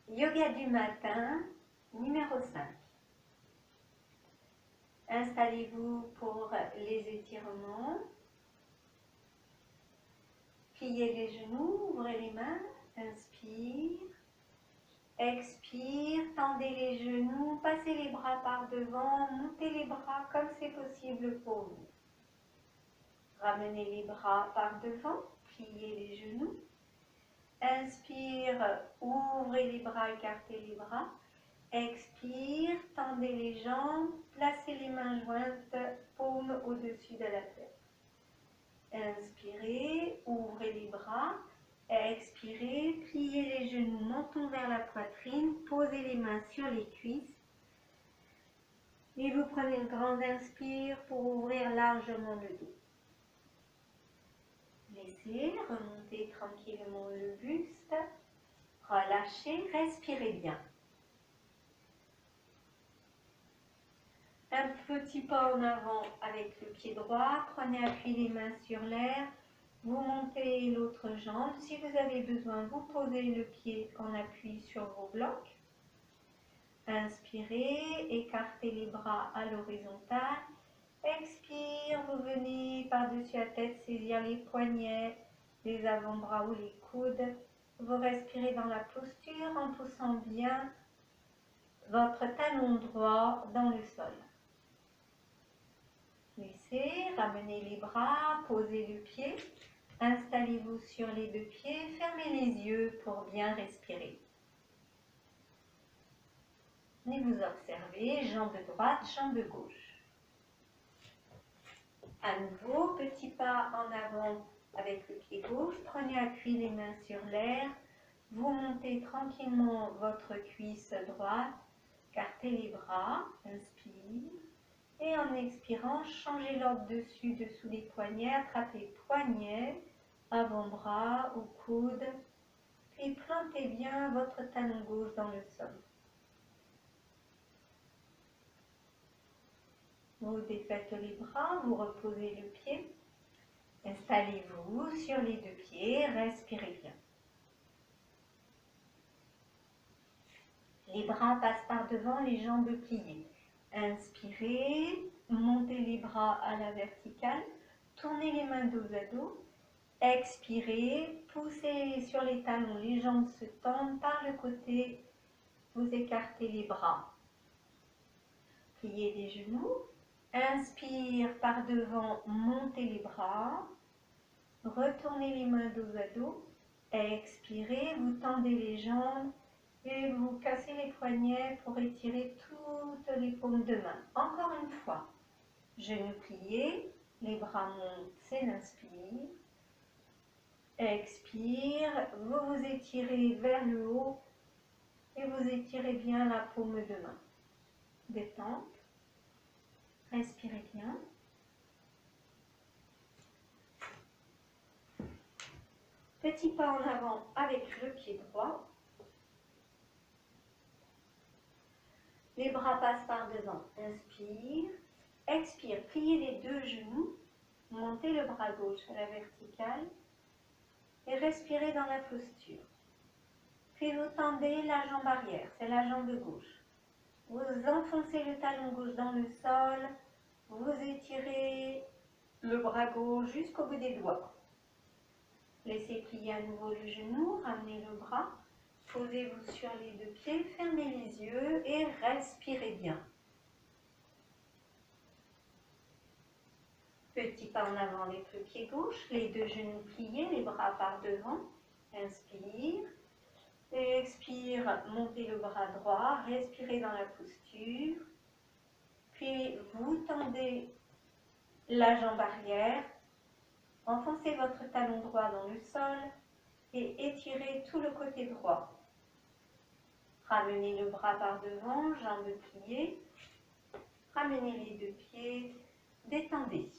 Yoga du matin, numéro 5. Installez-vous pour les étirements. Pliez les genoux, ouvrez les mains. Inspire. Expire, tendez les genoux, passez les bras par devant, montez les bras comme c'est possible pour vous. Ramenez les bras par devant, pliez les genoux. Inspire, ouvrez les bras, écartez les bras. Expire, tendez les jambes, placez les mains jointes, paume au-dessus de la tête. Inspirez, ouvrez les bras. Expirez, pliez les genoux, menton vers la poitrine, posez les mains sur les cuisses. Et vous prenez une grande inspire pour ouvrir largement le dos. Laissez remonter tranquillement le buste. Relâchez, respirez bien. Un petit pas en avant avec le pied droit. Prenez appui les mains sur l'air. Vous montez l'autre jambe. Si vous avez besoin, vous posez le pied en appui sur vos blocs. Inspirez, écartez les bras à l'horizontale. Expire, vous venez par-dessus la tête saisir les poignets, les avant-bras ou les coudes. Vous respirez dans la posture en poussant bien votre talon droit dans le sol. Laissez, ramenez les bras, posez le pied. Installez-vous sur les deux pieds, fermez les yeux pour bien respirer. Et vous observez, jambe droite, jambe gauche. À nouveau, petit pas en avant avec le pied gauche. Prenez appui les mains sur l'air. Vous montez tranquillement votre cuisse droite. Écartez les bras. Inspire. Et en expirant, changez l'ordre dessus, dessous les poignets. Attrapez poignets, avant-bras ou coude. Puis plantez bien votre talon gauche dans le sol. Vous défaites les bras, vous reposez le pied. Installez-vous sur les deux pieds, respirez bien. Les bras passent par devant, les jambes pliées. Inspirez, montez les bras à la verticale, tournez les mains dos à dos. Expirez, poussez sur les talons, les jambes se tendent par le côté, vous écartez les bras. Pliez les genoux. Inspire par devant, montez les bras. Retournez les mains dos à dos. Expirez, vous tendez les jambes et vous cassez les poignets pour étirer toutes les paumes de main. Encore une fois, genoux pliés, les bras montent, c'est l'inspire. Expire, vous vous étirez vers le haut et vous étirez bien la paume de main. Détente. Respirez bien. Petit pas en avant avec le pied droit. Les bras passent par devant. Inspire. Expire. Pliez les deux genoux. Montez le bras gauche à la verticale. Et respirez dans la posture. Puis vous tendez la jambe arrière. C'est la jambe gauche. Vous enfoncez le talon gauche dans le sol. Vous étirez le bras gauche jusqu'au bout des doigts. Laissez plier à nouveau le genou, ramenez le bras, posez-vous sur les deux pieds, fermez les yeux et respirez bien. Petit pas en avant avec le pied gauche, les deux genoux pliés, les bras par devant. Inspire. Et expire, montez le bras droit, respirez dans la posture. Puis vous tendez la jambe arrière. Enfoncez votre talon droit dans le sol et étirez tout le côté droit. Ramenez le bras par devant, jambes pliées. Ramenez les deux pieds, détendez.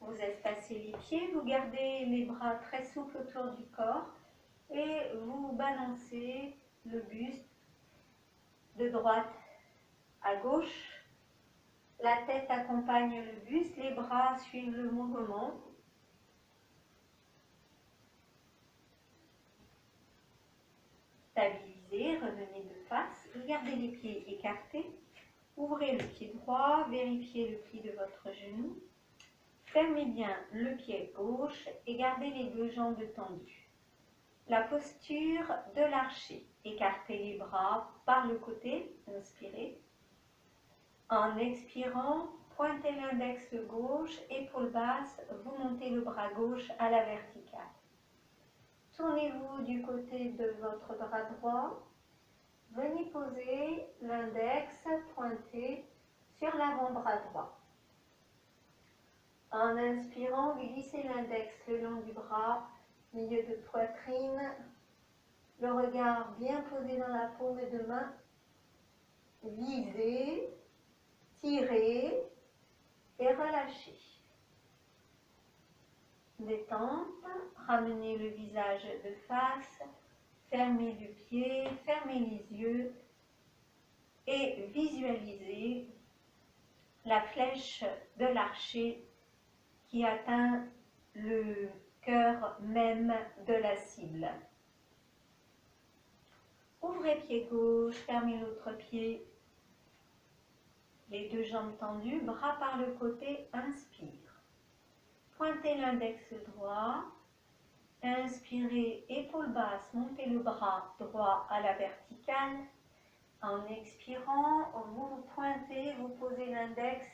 Vous espacez les pieds, vous gardez les bras très souples autour du corps et vous balancez le buste de droite à gauche. La tête accompagne le buste, les bras suivent le mouvement. Stabilisez, revenez de face, gardez les pieds écartés, ouvrez le pied droit, vérifiez le pli de votre genou, fermez bien le pied gauche et gardez les deux jambes tendues. La posture de l'archer, écartez les bras par le côté, inspirez. En expirant, pointez l'index gauche, épaule basse, vous montez le bras gauche à la verticale. Tournez-vous du côté de votre bras droit. Venez poser l'index pointé sur l'avant-bras droit. En inspirant, glissez l'index le long du bras, milieu de poitrine, le regard bien posé dans la paume de main. Visez, tirez et relâchez. Détente, ramenez le visage de face, fermez le pied, fermez les yeux et visualisez la flèche de l'archer qui atteint le cœur même de la cible. Ouvrez pied gauche, fermez l'autre pied, les deux jambes tendues, bras par le côté, inspire. Pointez l'index droit, inspirez, épaule basse, montez le bras droit à la verticale. En expirant, vous pointez, vous posez l'index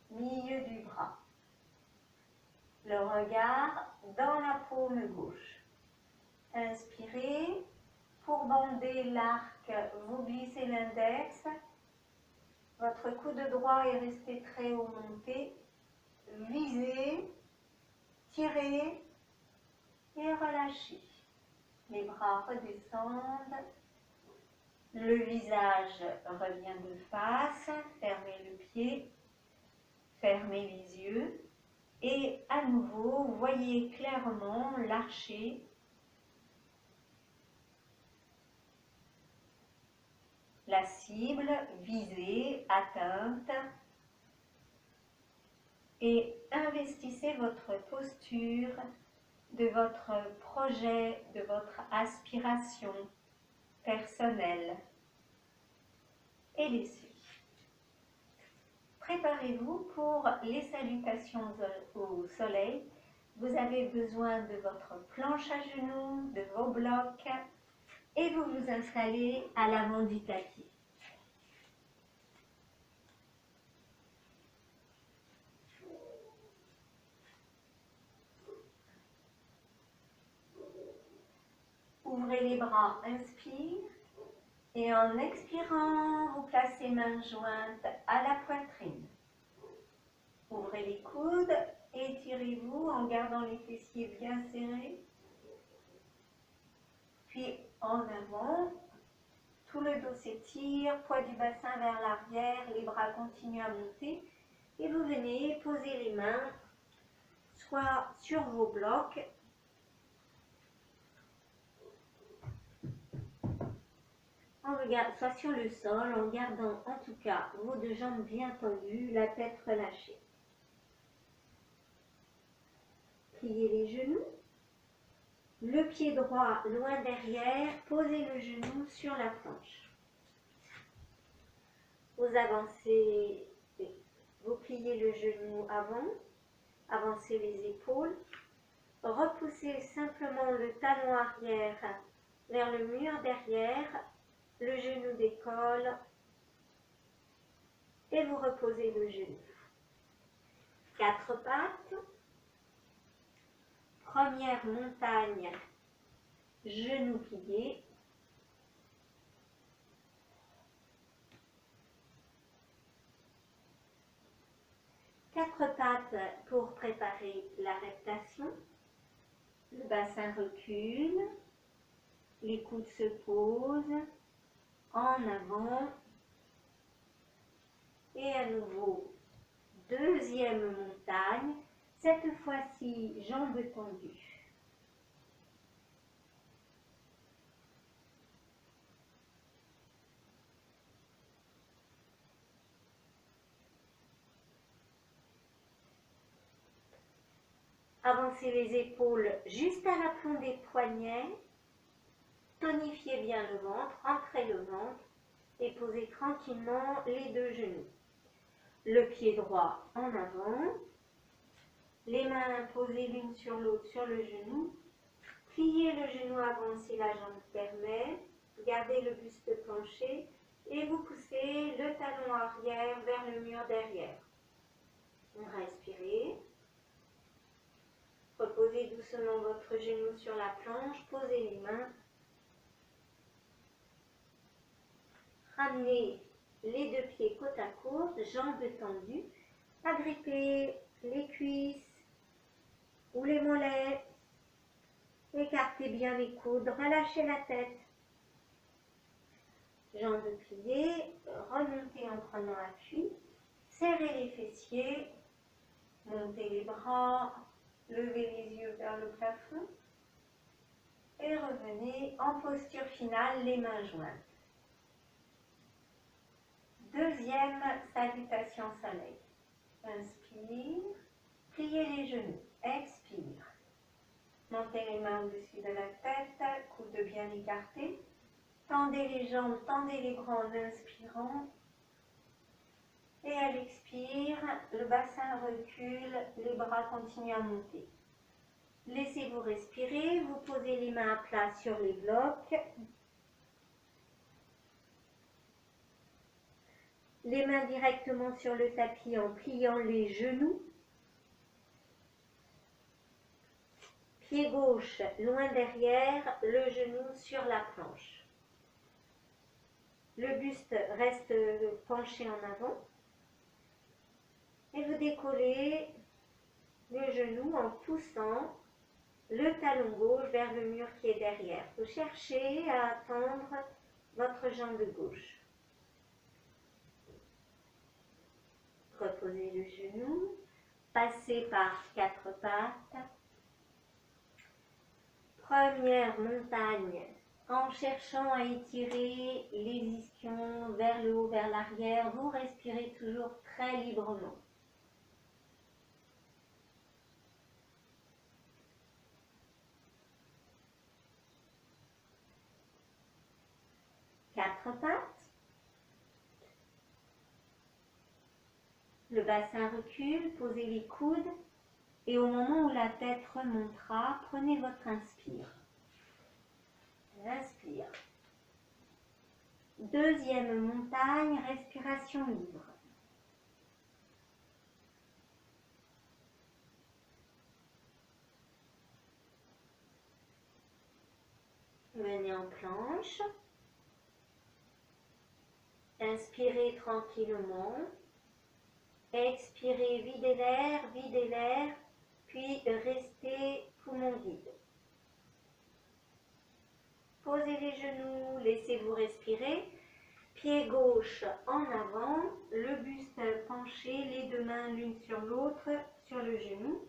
milieu du bras. Le regard dans la paume gauche. Inspirez, pour bander l'arc, vous glissez l'index. Votre coude droit est resté très haut monté. Visez, tirez et relâchez. Les bras redescendent. Le visage revient de face. Fermez le pied. Fermez les yeux. Et à nouveau, voyez clairement l'archer. La cible visée, atteinte. Et investissez votre posture de votre projet, de votre aspiration personnelle. Et laissez. Préparez-vous pour les salutations au soleil. Vous avez besoin de votre planche à genoux, de vos blocs et vous vous installez à l'avant du tapis. Ouvrez les bras, inspire. Et en expirant, vous placez mains jointes à la poitrine. Ouvrez les coudes, étirez-vous en gardant les fessiers bien serrés. Puis en avant, tout le dos s'étire, poids du bassin vers l'arrière, les bras continuent à monter. Et vous venez poser les mains soit sur vos blocs, soit sur le sol, en gardant en tout cas vos deux jambes bien tendues, la tête relâchée. Pliez les genoux, le pied droit loin derrière, posez le genou sur la planche. Vous avancez, vous pliez le genou avant, avancez les épaules, repoussez simplement le talon arrière vers le mur derrière, le genou décolle et vous reposez le genou. Quatre pattes. Première montagne, genoux pliés. Quatre pattes pour préparer la reptation. Le bassin recule, les coudes se posent en avant. Et à nouveau, deuxième montagne, cette fois-ci jambes tendues. Avancez les épaules juste à la pointe des poignets. Tonifiez bien le ventre, rentrez le ventre et posez tranquillement les deux genoux. Le pied droit en avant, les mains posées l'une sur l'autre sur le genou. Pliez le genou avant si la jambe permet, gardez le buste penché et vous poussez le talon arrière vers le mur derrière. Respirez. Reposez doucement votre genou sur la planche, posez les mains. Ramenez les deux pieds côte à côte, jambes tendues. Agrippez les cuisses ou les mollets. Écartez bien les coudes, relâchez la tête. Jambes pliées, remontez en prenant appui. Serrez les fessiers, montez les bras, levez les yeux vers le plafond et revenez en posture finale, les mains jointes. Deuxième salutation soleil. Inspire, pliez les genoux, expire. Montez les mains au-dessus de la tête, coudes bien écartés. Tendez les jambes, tendez les bras en inspirant. Et à l'expire, le bassin recule, les bras continuent à monter. Laissez-vous respirer, vous posez les mains à plat sur les blocs. Les mains directement sur le tapis en pliant les genoux. Pied gauche loin derrière, le genou sur la planche. Le buste reste penché en avant. Et vous décollez le genou en poussant le talon gauche vers le mur qui est derrière. Vous cherchez à tendre votre jambe gauche. Reposez le genou, passez par quatre pattes. Première montagne, en cherchant à étirer les ischions vers le haut, vers l'arrière, vous respirez toujours très librement. Quatre pattes. Le bassin recule, posez les coudes et au moment où la tête remontera, prenez votre inspire. Inspire. Deuxième montagne, respiration libre. Venez en planche. Inspirez tranquillement. Expirez, videz l'air, puis restez poumon vide. Posez les genoux, laissez-vous respirer. Pied gauche en avant, le buste penché, les deux mains l'une sur l'autre, sur le genou.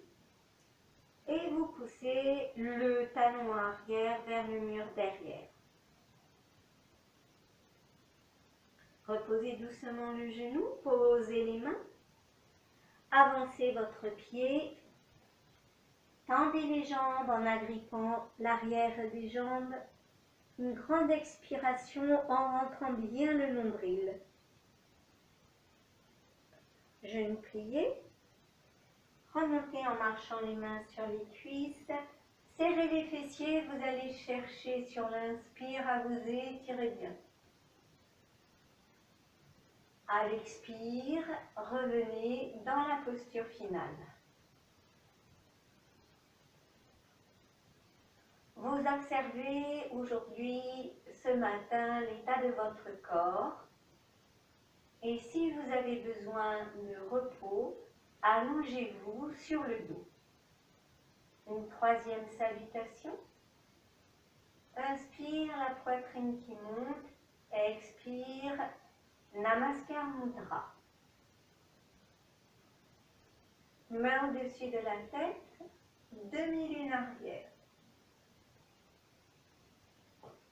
Et vous poussez le talon arrière vers le mur derrière. Reposez doucement le genou, posez les mains. Avancez votre pied. Tendez les jambes en agrippant l'arrière des jambes. Une grande expiration en rentrant bien le nombril. Genoux pliés. Remontez en marchant les mains sur les cuisses. Serrez les fessiers, vous allez chercher sur l'inspire à vous étirer bien. À l'expire, revenez dans la posture finale. Vous observez aujourd'hui, ce matin, l'état de votre corps. Et si vous avez besoin de repos, allongez-vous sur le dos. Une troisième salutation. Inspire, la poitrine qui monte. Expire, Namaskar Mudra. Main au-dessus de la tête, demi-lune arrière.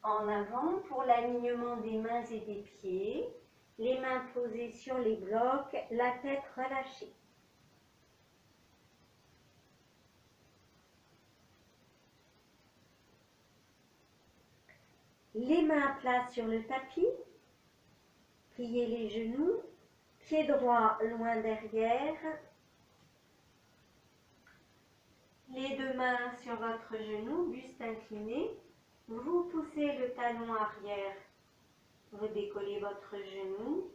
En avant pour l'alignement des mains et des pieds. Les mains posées sur les blocs, la tête relâchée. Les mains à plat sur le tapis. Pliez les genoux. Pied droit loin derrière. Les deux mains sur votre genou, buste incliné. Vous poussez le talon arrière. Vous décollez votre genou.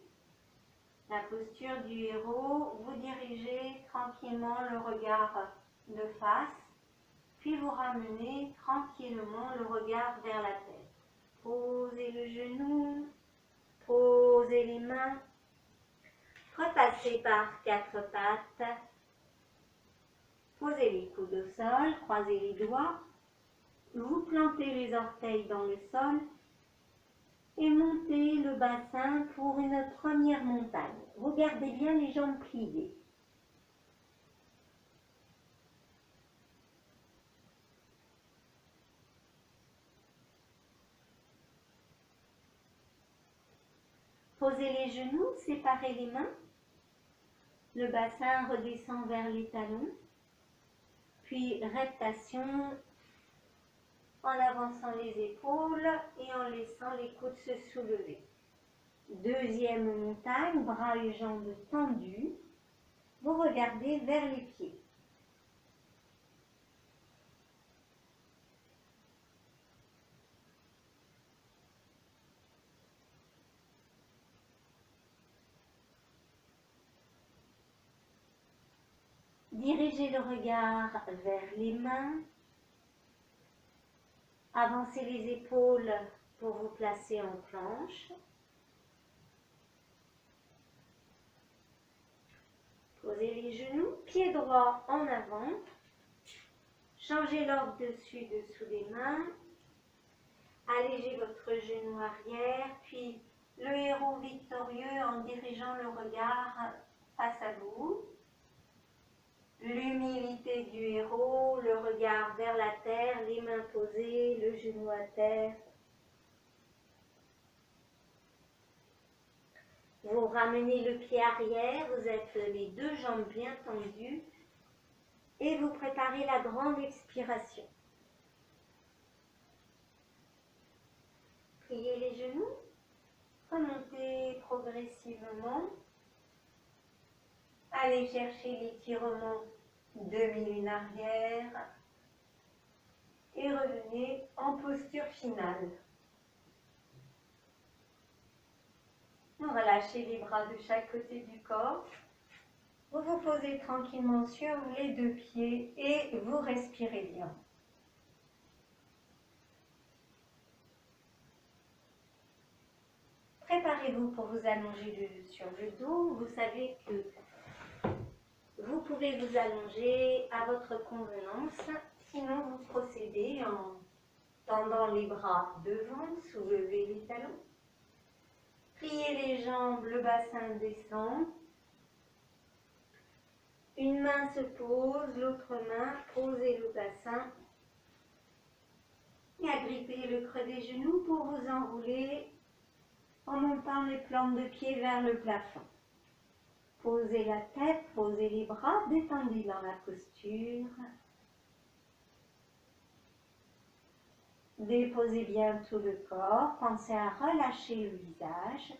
La posture du héros, vous dirigez tranquillement le regard de face, puis vous ramenez tranquillement le regard vers la tête. Posez le genou, posez les mains, repassez par quatre pattes, posez les coudes au sol, croisez les doigts, vous plantez les orteils dans le sol et montez le bassin pour une première montagne. Vous gardez bien les jambes pliées. Posez les genoux, séparez les mains. Le bassin redescend vers les talons. Puis reptation en avançant les épaules et en laissant les coudes se soulever. Deuxième montagne, bras et jambes tendus. Vous regardez vers les pieds. Dirigez le regard vers les mains. Avancez les épaules pour vous placer en planche. Posez les genoux, pied droit en avant. Changez l'ordre dessus-dessous des mains. Allégez votre genou arrière, puis le héros victorieux en dirigeant le regard face à vous. L'humilité du héros, le regard vers la terre, les mains posées, le genou à terre. Vous ramenez le pied arrière, vous êtes les deux jambes bien tendues et vous préparez la grande expiration. Pliez les genoux, remontez progressivement. Allez chercher l'étirement demi-lune arrière et revenez en posture finale. Relâchez les bras de chaque côté du corps. Vous vous posez tranquillement sur les deux pieds et vous respirez bien. Préparez-vous pour vous allonger sur le dos. Vous savez que vous pouvez vous allonger à votre convenance. Sinon, vous procédez en tendant les bras devant, soulevez les talons. Pliez les jambes, le bassin descend. Une main se pose, l'autre main, posez le bassin. Et agrippez le creux des genoux pour vous enrouler en montant les plantes de pied vers le plafond. Posez la tête, posez les bras, détendez dans la posture. Déposez bien tout le corps, pensez à relâcher le visage.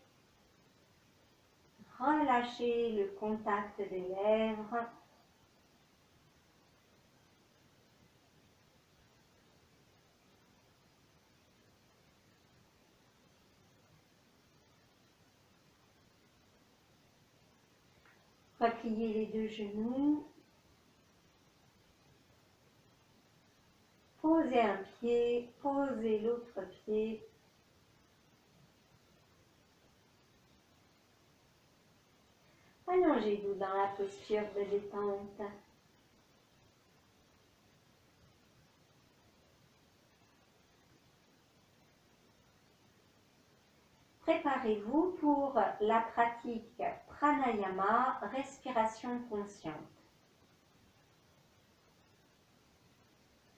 Relâchez le contact des lèvres. Repliez les deux genoux. Posez un pied, posez l'autre pied. Allongez-vous dans la posture de détente. Préparez-vous pour la pratique pranayama, respiration consciente.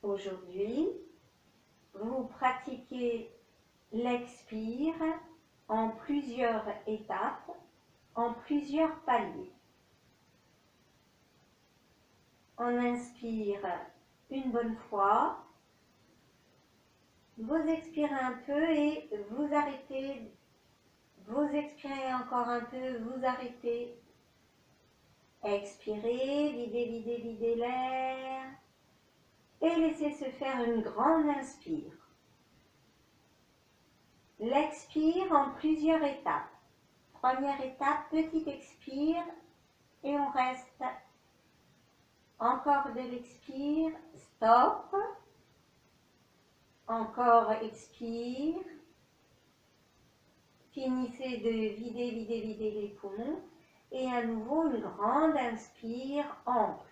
Aujourd'hui, vous pratiquez l'expire en plusieurs étapes, en plusieurs paliers. On inspire une bonne fois, Vous expirez un peu et vous arrêtez. Vous expirez encore un peu, vous arrêtez. Expirez, videz, videz, videz l'air. Et laissez se faire une grande inspire. L'expire en plusieurs étapes. Première étape, petite expire et on reste. Encore de l'expire, stop. Encore expire. Finissez de vider, vider, vider les poumons. Et à nouveau une grande inspire, ample.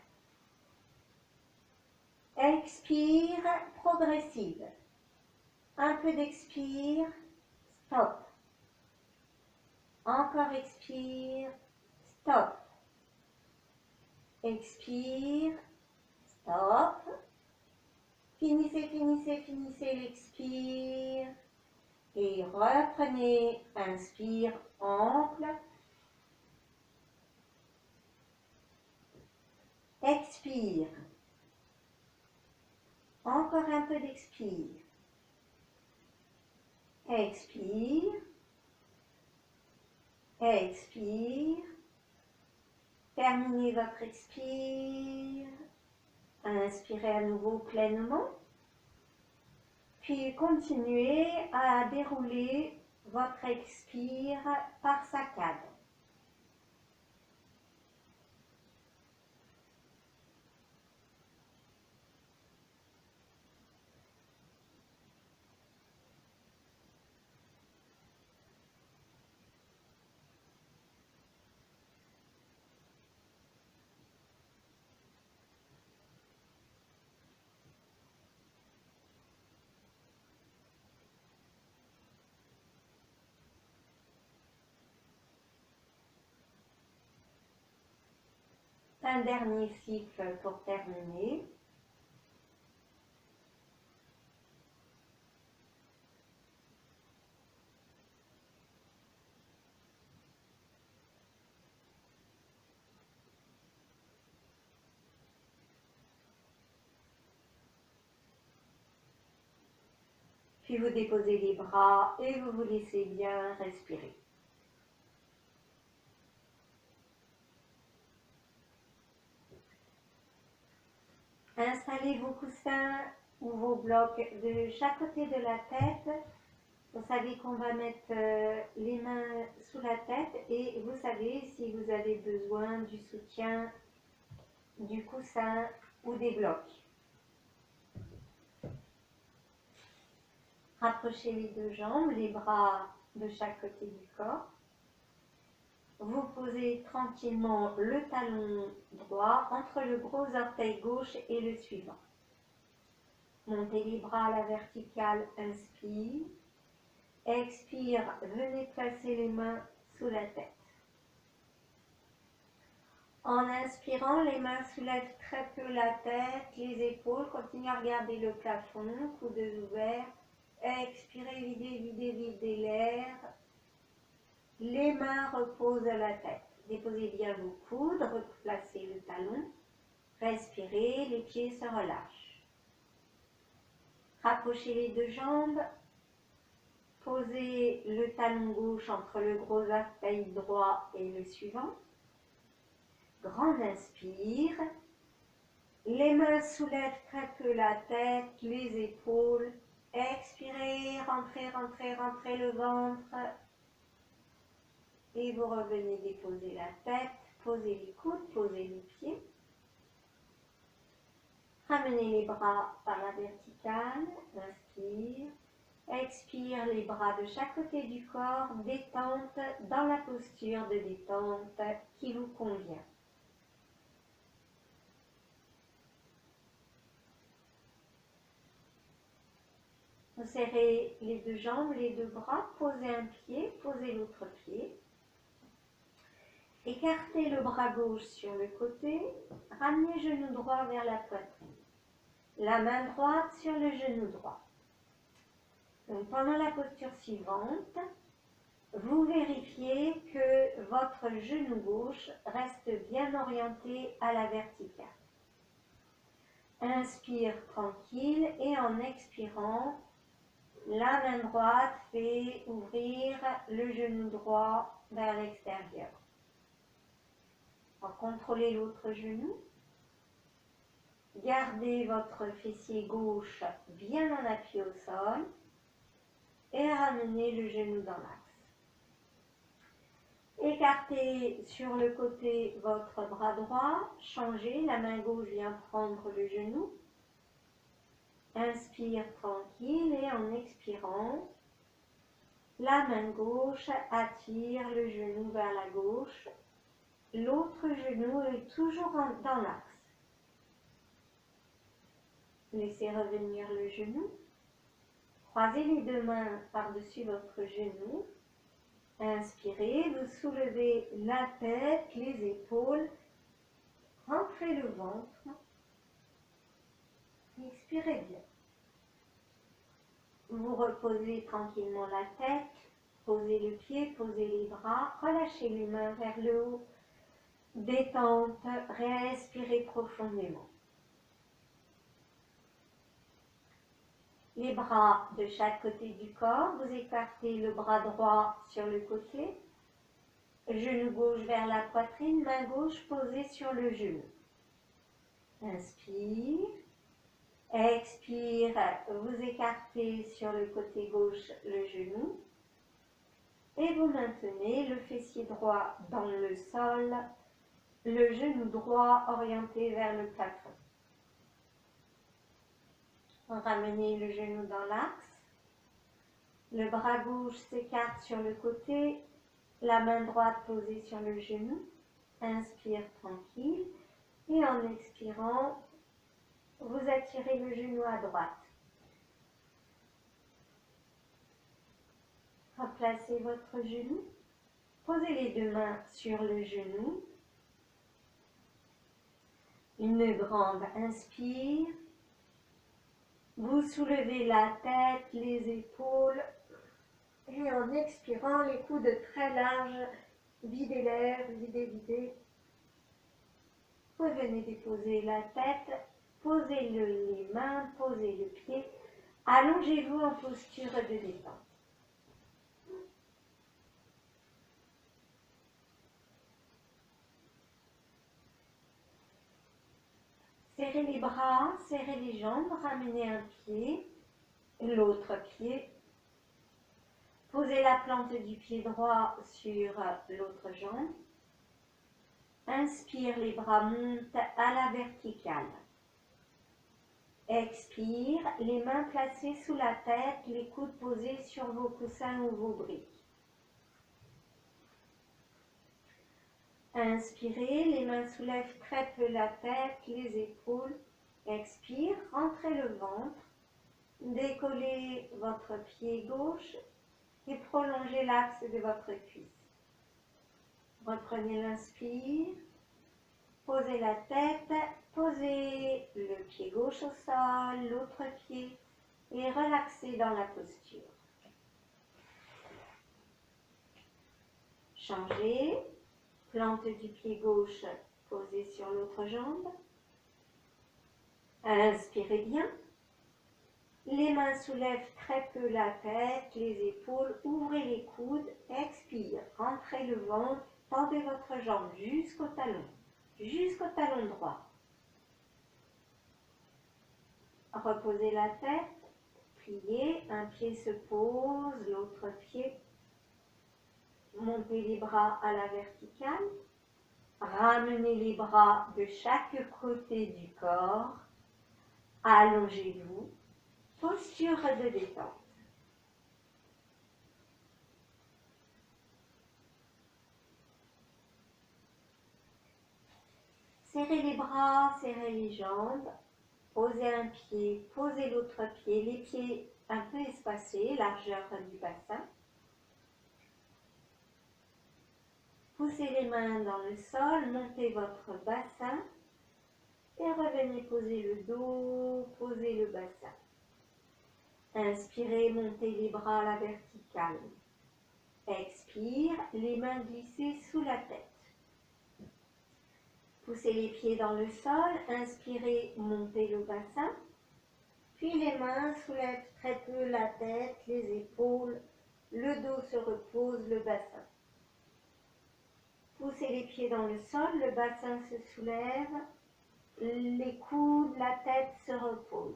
Expire progressive. Un peu d'expire, stop. Encore expire, stop. Expire, stop. Finissez, finissez, finissez l'expire. Et reprenez, inspire, ample. Expire. Encore un peu d'expire. Expire. Expire. Terminez votre expire. Inspirez à nouveau pleinement. Puis continuez à dérouler votre expire par saccade. Un dernier cycle pour terminer. Puis vous déposez les bras et vous vous laissez bien respirer. Installez vos coussins ou vos blocs de chaque côté de la tête. Vous savez qu'on va mettre les mains sous la tête et vous savez si vous avez besoin du soutien du coussin ou des blocs. Rapprochez les deux jambes, les bras de chaque côté du corps. Vous posez tranquillement le talon droit entre le gros orteil gauche et le suivant. Montez les bras à la verticale, inspire. Expire, venez placer les mains sous la tête. En inspirant, les mains soulèvent très peu la tête, les épaules, continuez à regarder le plafond, coudes ouverts. Expirez, videz, videz, videz l'air. Les mains reposent à la tête. Déposez bien vos coudes, replacez le talon. Respirez, les pieds se relâchent. Rapprochez les deux jambes. Posez le talon gauche entre le gros orteil droit et le suivant. Grande inspire. Les mains soulèvent très peu la tête, les épaules. Expirez, rentrez, rentrez, rentrez le ventre. Et vous revenez déposer la tête, posez les coudes, posez les pieds. Ramenez les bras par la verticale, inspire. Expire les bras de chaque côté du corps, détente dans la posture de détente qui vous convient. Vous serrez les deux jambes, les deux bras, posez un pied, posez l'autre pied. Écartez le bras gauche sur le côté, ramenez genou droit vers la poitrine. La main droite sur le genou droit. Donc, pendant la posture suivante, vous vérifiez que votre genou gauche reste bien orienté à la verticale. Inspire tranquille et en expirant, La main droite fait ouvrir le genou droit vers l'extérieur. Contrôlez l'autre genou. Gardez votre fessier gauche bien en appui au sol et ramenez le genou dans l'axe. Écartez sur le côté votre bras droit, changez, la main gauche vient prendre le genou. Inspire tranquille et en expirant, la main gauche attire le genou vers la gauche. L'autre genou est toujours dans l'axe. Laissez revenir le genou. Croisez les deux mains par-dessus votre genou. Inspirez, vous soulevez la tête, les épaules. Rentrez le ventre. Expirez bien. Vous reposez tranquillement la tête. Posez le pied, posez les bras. Relâchez les mains vers le haut. Détente, respirez profondément. Les bras de chaque côté du corps, vous écartez le bras droit sur le côté, genou gauche vers la poitrine, main gauche posée sur le genou. Inspire, expire, vous écartez sur le côté gauche le genou et vous maintenez le fessier droit dans le sol, le genou droit orienté vers le plafond. Ramenez le genou dans l'axe. Le bras gauche s'écarte sur le côté, la main droite posée sur le genou. Inspire tranquille et en expirant, vous attirez le genou à droite. Replacez votre genou. Posez les deux mains sur le genou. Une grande inspire. Vous soulevez la tête, les épaules et en expirant, les coudes très larges, videz l'air, videz. Revenez déposer la tête, posez les mains, posez le pied. Allongez-vous en posture de détente. Serrez les bras, serrez les jambes, ramenez un pied, l'autre pied. Posez la plante du pied droit sur l'autre jambe. Inspire, les bras montent à la verticale. Expire, les mains placées sous la tête, les coudes posés sur vos coussins ou vos briques. Inspirez, les mains soulèvent très peu la tête, les épaules. Expire, rentrez le ventre. Décollez votre pied gauche et prolongez l'axe de votre cuisse. Reprenez l'inspire. Posez la tête, posez le pied gauche au sol, l'autre pied et relaxez dans la posture. Changez. Plante du pied gauche posée sur l'autre jambe. Inspirez bien. Les mains soulèvent très peu la tête, les épaules, ouvrez les coudes, expire. Rentrez le ventre, tendez votre jambe jusqu'au talon droit. Reposez la tête, pliez, un pied se pose, l'autre pied. Montez les bras à la verticale. Ramenez les bras de chaque côté du corps. Allongez-vous. Posture de détente. Serrez les bras, serrez les jambes. Posez un pied, posez l'autre pied. Les pieds un peu espacés, largeur du bassin. Poussez les mains dans le sol, montez votre bassin et revenez poser le dos, posez le bassin. Inspirez, montez les bras à la verticale. Expire, les mains glissées sous la tête. Poussez les pieds dans le sol, inspirez, montez le bassin. Puis les mains soulèvent très peu la tête, les épaules, le dos se repose, le bassin. Poussez les pieds dans le sol, le bassin se soulève, les coudes, la tête se repose.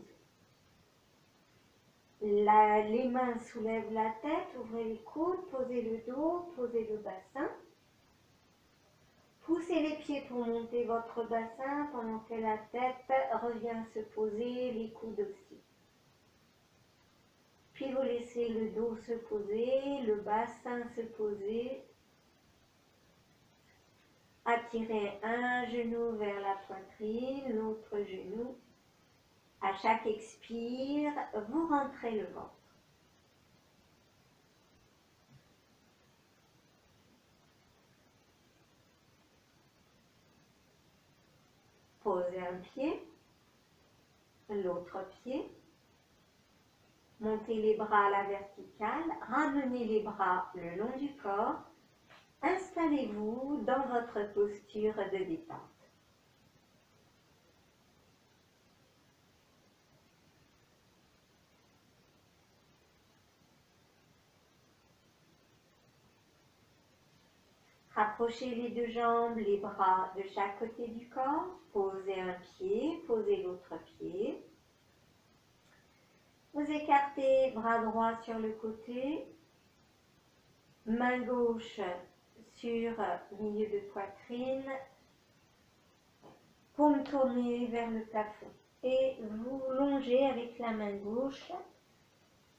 Les mains soulèvent la tête, ouvrez les coudes, posez le dos, posez le bassin. Poussez les pieds pour monter votre bassin pendant que la tête revient se poser, les coudes aussi. Puis vous laissez le dos se poser, le bassin se poser. Attirez un genou vers la poitrine, l'autre genou. À chaque expire, vous rentrez le ventre. Posez un pied, l'autre pied. Montez les bras à la verticale, ramenez les bras le long du corps. Installez-vous dans votre posture de détente. Rapprochez les deux jambes, les bras de chaque côté du corps. Posez un pied, posez l'autre pied. Vous écartez bras droit sur le côté, main gauche sur milieu de poitrine, paume tournée vers le plafond. Et vous longez avec la main gauche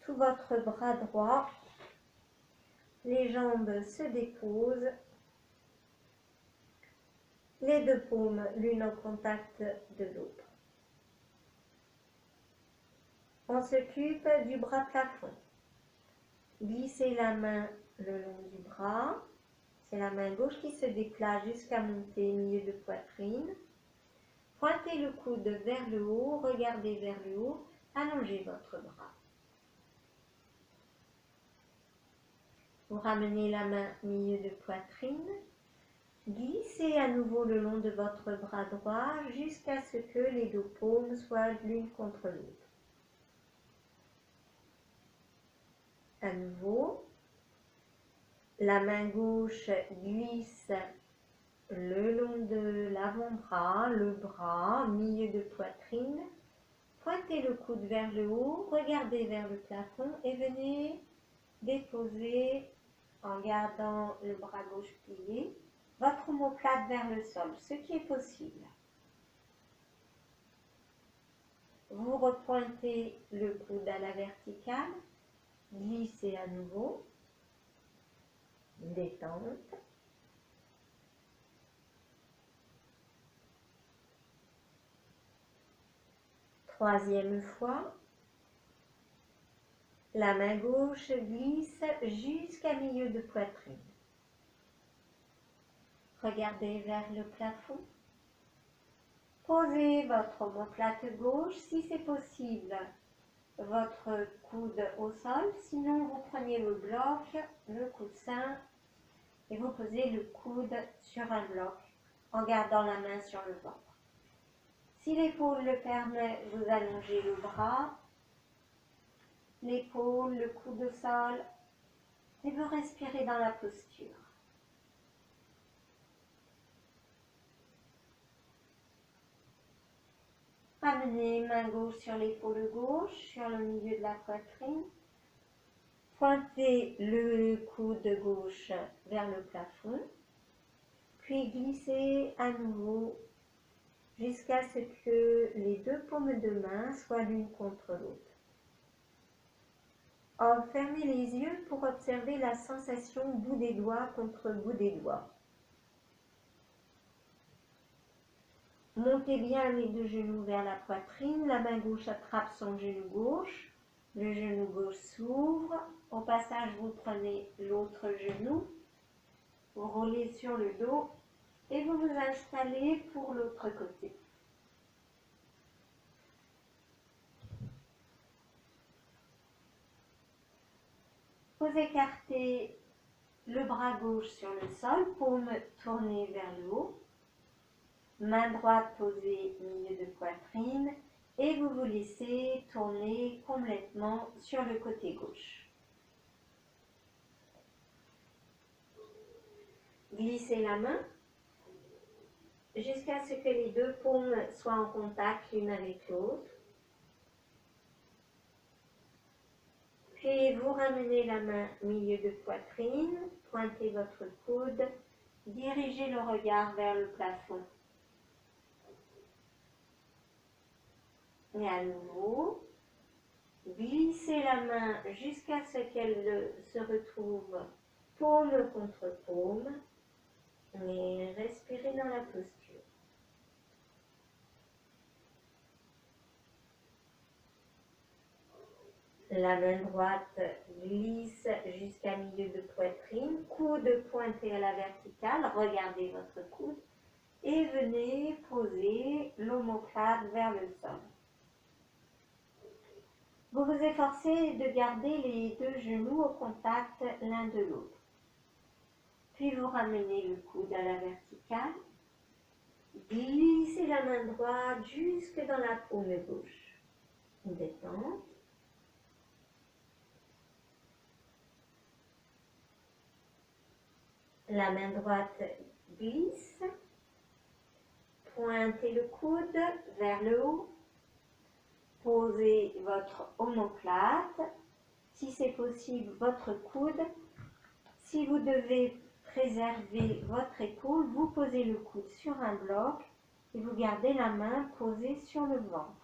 tout votre bras droit. Les jambes se déposent. Les deux paumes l'une en contact de l'autre. On s'occupe du bras plafond. Glissez la main le long du bras. C'est la main gauche qui se déplace jusqu'à monter milieu de poitrine. Pointez le coude vers le haut, regardez vers le haut, allongez votre bras. Vous ramenez la main milieu de poitrine. Glissez à nouveau le long de votre bras droit jusqu'à ce que les deux paumes soient l'une contre l'autre. À nouveau, la main gauche glisse le long de l'avant-bras, le bras, milieu de poitrine. Pointez le coude vers le haut, regardez vers le plafond et venez déposer en gardant le bras gauche plié votre omoplate vers le sol, ce qui est possible. Vous repointez le coude à la verticale, glissez à nouveau, détente. Troisième fois, la main gauche glisse jusqu'à milieu de poitrine. Regardez vers le plafond. Posez votre omoplate gauche, si c'est possible, votre coude au sol. Sinon, vous prenez le bloc, le coussin, et vous posez le coude sur un bloc en gardant la main sur le ventre. Si l'épaule le permet, vous allongez le bras, l'épaule, le coude au sol, et vous respirez dans la posture. Ramenez main gauche sur l'épaule gauche, sur le milieu de la poitrine. Pointez le coude gauche vers le plafond, puis glissez à nouveau jusqu'à ce que les deux paumes de main soient l'une contre l'autre. Fermez les yeux pour observer la sensation bout des doigts contre bout des doigts. Montez bien les deux genoux vers la poitrine, la main gauche attrape son genou gauche, le genou gauche s'ouvre, au passage vous prenez l'autre genou, vous roulez sur le dos et vous vous installez pour l'autre côté. Vous écartez le bras gauche sur le sol, paume tournée vers le haut. Main droite posée milieu de poitrine, et vous vous laissez tourner complètement sur le côté gauche. Glissez la main jusqu'à ce que les deux paumes soient en contact l'une avec l'autre. Puis vous ramenez la main au milieu de poitrine, pointez votre coude, dirigez le regard vers le plafond. Et à nouveau, glissez la main jusqu'à ce qu'elle se retrouve paume contre paume et respirez dans la posture. La main droite glisse jusqu'à milieu de poitrine, coude pointé à la verticale, regardez votre coude et venez poser l'omoplate vers le sol. Vous vous efforcez de garder les deux genoux au contact l'un de l'autre. Puis vous ramenez le coude à la verticale, glissez la main droite jusque dans la paume gauche. Détente. La main droite glisse, pointez le coude vers le haut, posez votre omoplate, si c'est possible votre coude. Si vous devez préserver votre épaule, vous posez le coude sur un bloc et vous gardez la main posée sur le ventre.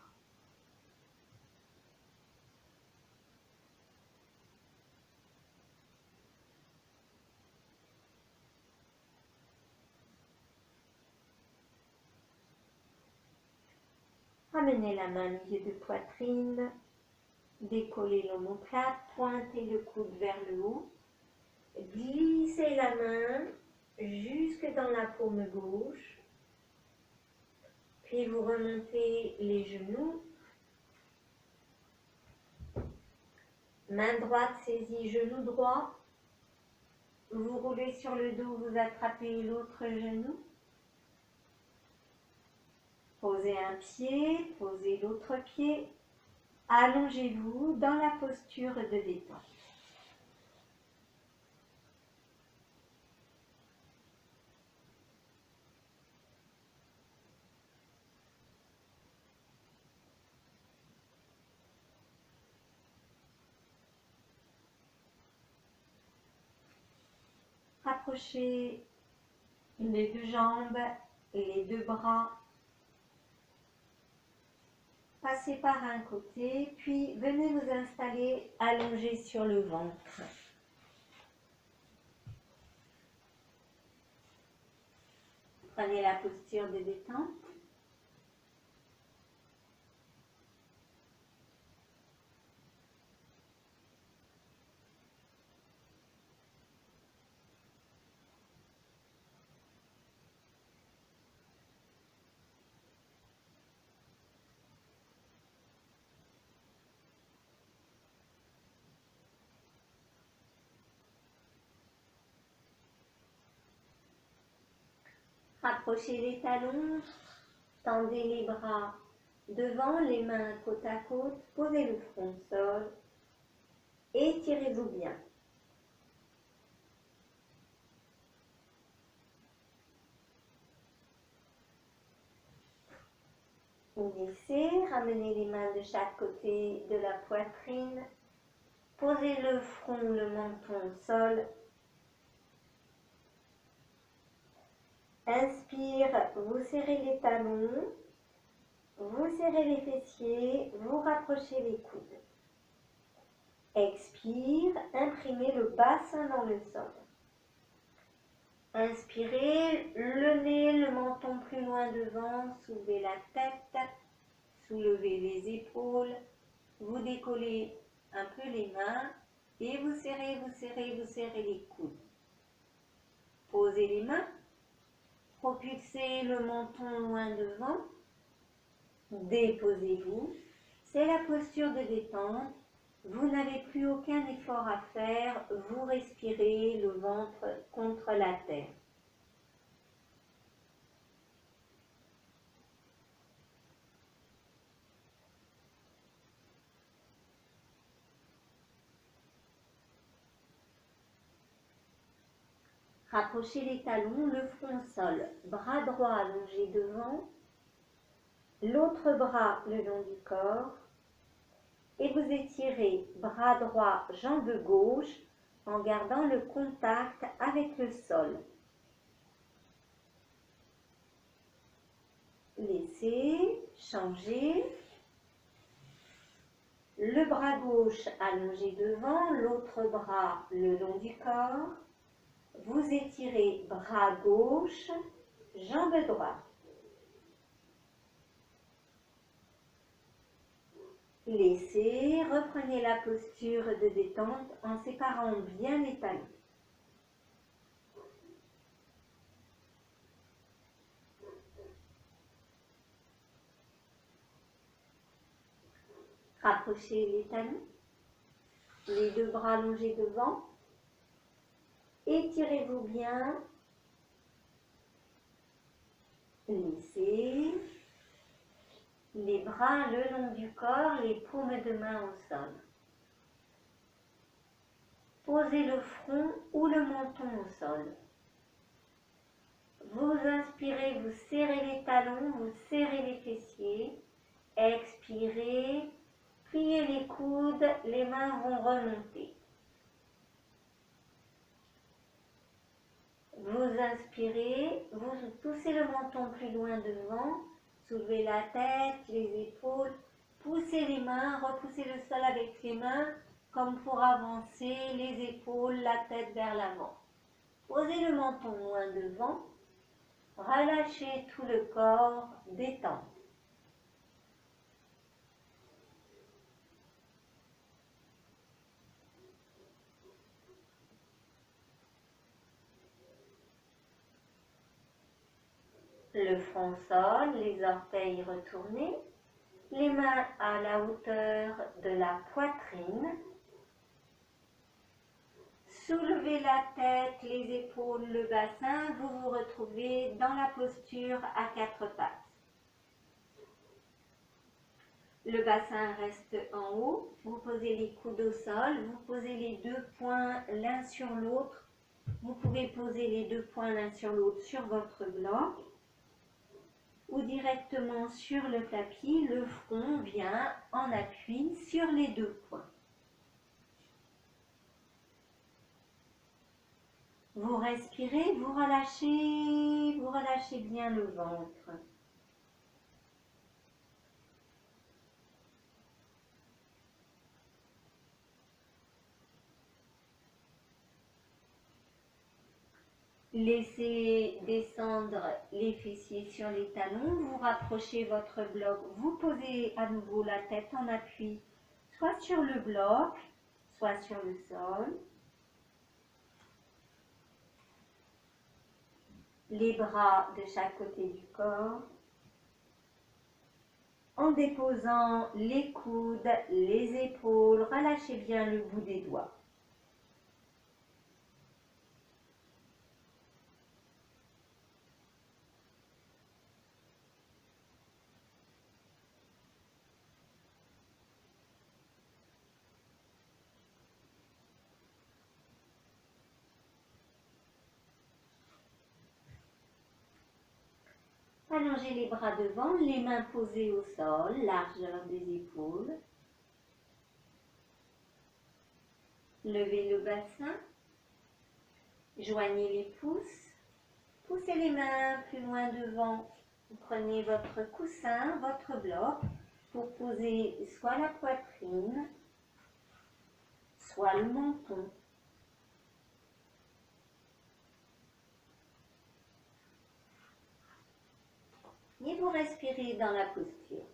Ramenez la main au milieu de poitrine, décollez l'omoplate, pointez le coude vers le haut, glissez la main jusque dans la paume gauche, puis vous remontez les genoux, main droite saisit genou droit, vous roulez sur le dos, vous attrapez l'autre genou, posez un pied, posez l'autre pied, allongez-vous dans la posture de détente. Rapprochez les deux jambes et les deux bras. Passez par un côté, puis venez vous installer allongé sur le ventre. Prenez la posture de détente. Rapprochez les talons, tendez les bras devant, les mains côte à côte, posez le front au sol, étirez-vous bien. Glissez, ramenez les mains de chaque côté de la poitrine, posez le front, le menton au sol. Inspire, vous serrez les talons, vous serrez les fessiers, vous rapprochez les coudes. Expire, imprimez le bassin dans le sol. Inspirez, le nez, le menton plus loin devant, soulevez la tête, soulevez les épaules, vous décollez un peu les mains et vous serrez, vous serrez, vous serrez les coudes. Posez les mains, propulsez le menton loin devant, déposez-vous. C'est la posture de détente. Vous n'avez plus aucun effort à faire, vous respirez le ventre contre la terre. Rapprochez les talons, le front au sol, bras droit allongé devant, l'autre bras le long du corps, et vous étirez bras droit, jambe gauche, en gardant le contact avec le sol. Laissez, changez. Le bras gauche allongé devant, l'autre bras le long du corps. Vous étirez bras gauche, jambe droite. Laissez, reprenez la posture de détente en séparant bien les talons. Rapprochez les talons, les deux bras allongés devant. Étirez-vous bien. Laissez. Les bras le long du corps, les paumes de main au sol. Posez le front ou le menton au sol. Vous inspirez, vous serrez les talons, vous serrez les fessiers. Expirez, pliez les coudes, les mains vont remonter. Vous inspirez, vous poussez le menton plus loin devant, soulevez la tête, les épaules, poussez les mains, repoussez le sol avec les mains, comme pour avancer, les épaules, la tête vers l'avant. Posez le menton loin devant, relâchez tout le corps, détente. Le front sol, les orteils retournés, les mains à la hauteur de la poitrine. Soulevez la tête, les épaules, le bassin, vous vous retrouvez dans la posture à quatre pattes. Le bassin reste en haut, vous posez les coudes au sol, vous posez les deux poings l'un sur l'autre. Vous pouvez poser les deux poings l'un sur l'autre sur votre bloc ou directement sur le tapis, le front vient en appui sur les deux poings. Vous respirez, vous relâchez bien le ventre. Laissez descendre les fessiers sur les talons, vous rapprochez votre bloc, vous posez à nouveau la tête en appui, soit sur le bloc, soit sur le sol. Les bras de chaque côté du corps, en déposant les coudes, les épaules, relâchez bien le bout des doigts. Allongez les bras devant, les mains posées au sol, largeur des épaules. Levez le bassin, joignez les pouces, poussez les mains plus loin devant. Vous prenez votre coussin, votre bloc, pour poser soit la poitrine, soit le menton. Et vous respirez dans la posture.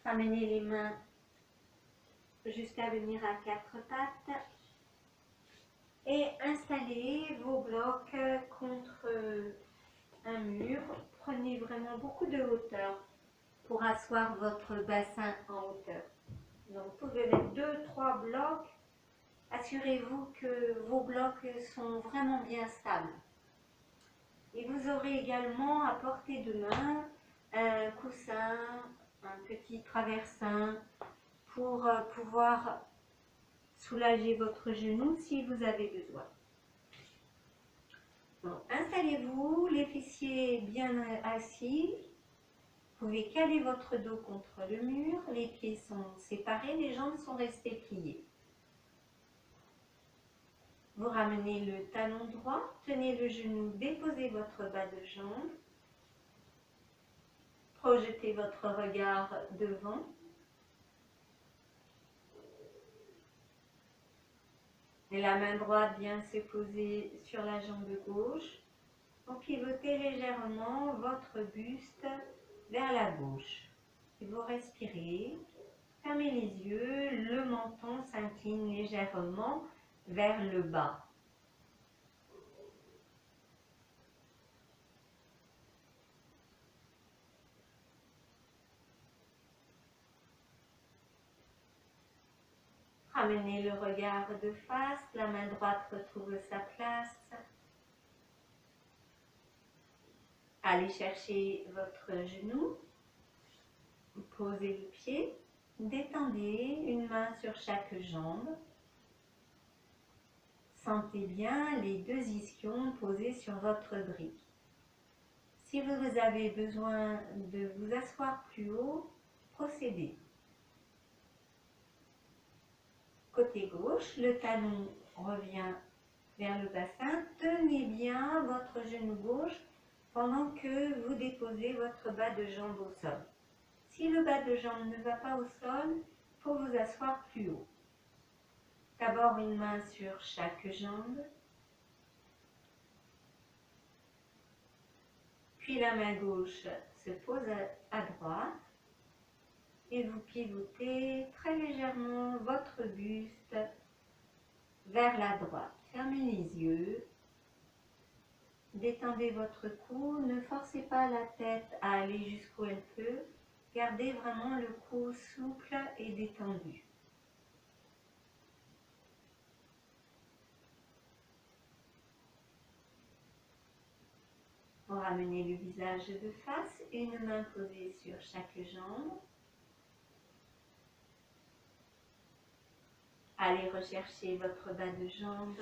Ramenez les mains jusqu'à venir à quatre pattes et installez vos blocs contre un mur. Prenez vraiment beaucoup de hauteur pour asseoir votre bassin en hauteur. Donc vous pouvez mettre 2-3 blocs. Assurez-vous que vos blocs sont vraiment bien stables. Et vous aurez également à portée de main coussin, un petit traversin pour pouvoir soulager votre genou si vous avez besoin. Bon, installez-vous, les fessiers bien assis. Vous pouvez caler votre dos contre le mur, les pieds sont séparés, les jambes sont restées pliées. Vous ramenez le talon droit, tenez le genou, déposez votre bas de jambe. Projetez votre regard devant. Et la main droite vient se poser sur la jambe gauche. Vous pivotez légèrement votre buste vers la gauche. Et vous respirez. Fermez les yeux, le menton s'incline légèrement vers le bas. Ramenez le regard de face, la main droite retrouve sa place. Allez chercher votre genou, posez le pied, détendez une main sur chaque jambe. Sentez bien les deux ischions posés sur votre brique. Si vous avez besoin de vous asseoir plus haut, procédez. Côté gauche, le talon revient vers le bassin. Tenez bien votre genou gauche pendant que vous déposez votre bas de jambe au sol. Si le bas de jambe ne va pas au sol, il faut vous asseoir plus haut. D'abord une main sur chaque jambe, puis la main gauche se pose à droite et vous pivotez très légèrement votre buste vers la droite. Fermez les yeux, détendez votre cou, ne forcez pas la tête à aller jusqu'où elle peut, gardez vraiment le cou souple et détendu. Vous ramenez le visage de face, une main posée sur chaque jambe. Allez rechercher votre bas de jambe,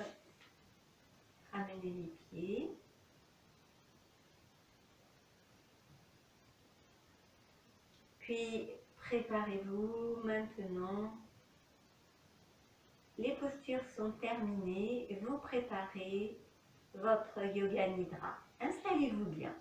ramenez les pieds. Puis préparez-vous maintenant. Les postures sont terminées, vous préparez votre yoga nidra. Installez-vous bien.